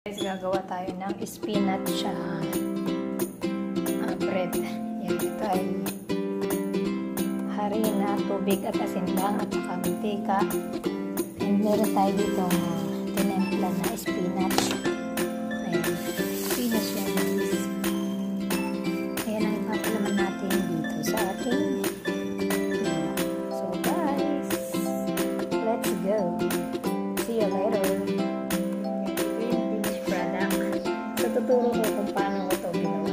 Guys, gagawa tayo ng spinach bread. Yan, ito ay harina, tubig at asin lang at saka mantika. And meron tayo dito tinempla na spinach. Ayan, spinach yan guys. Ayan ang ipapalaman natin dito sa ating. So guys, let's go. See you later. Tuturo ko kung paano ko ito ginawa.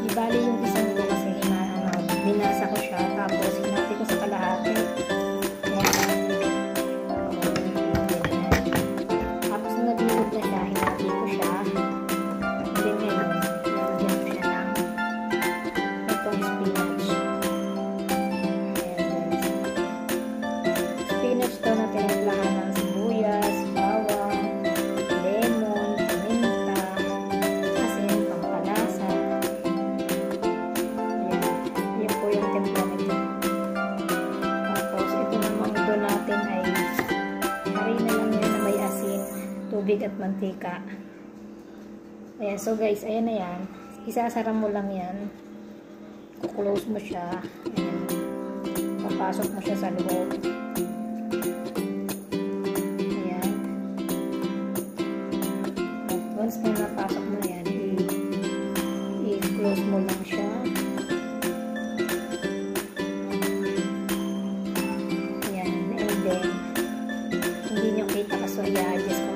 Ibali yung isang ko kasi binasa ko siya tapos hinati ko sa kalahati. Tapos nabinod na siya, hinati ko siya. Then ngayon, nilagyan ko siya ng itong spinach. Spinach to na tinimplahan ng sibuyas, bawang, lemon, paminta, asin, pampalasa. Ayan. Yan po yung timpla nito. Tapos, ito namang doon natin ay harina lang yan na may asin, tubig at mantika. Ayan. So guys, ayan na yan. Isasara mo lang yan. Kuklose mo siya. Ayan. Papasok mo siya sa loob. Once na napasok mo yan, i-close mo lang siya. Ayan. And then, hindi nyo kita kaso i-adjust ko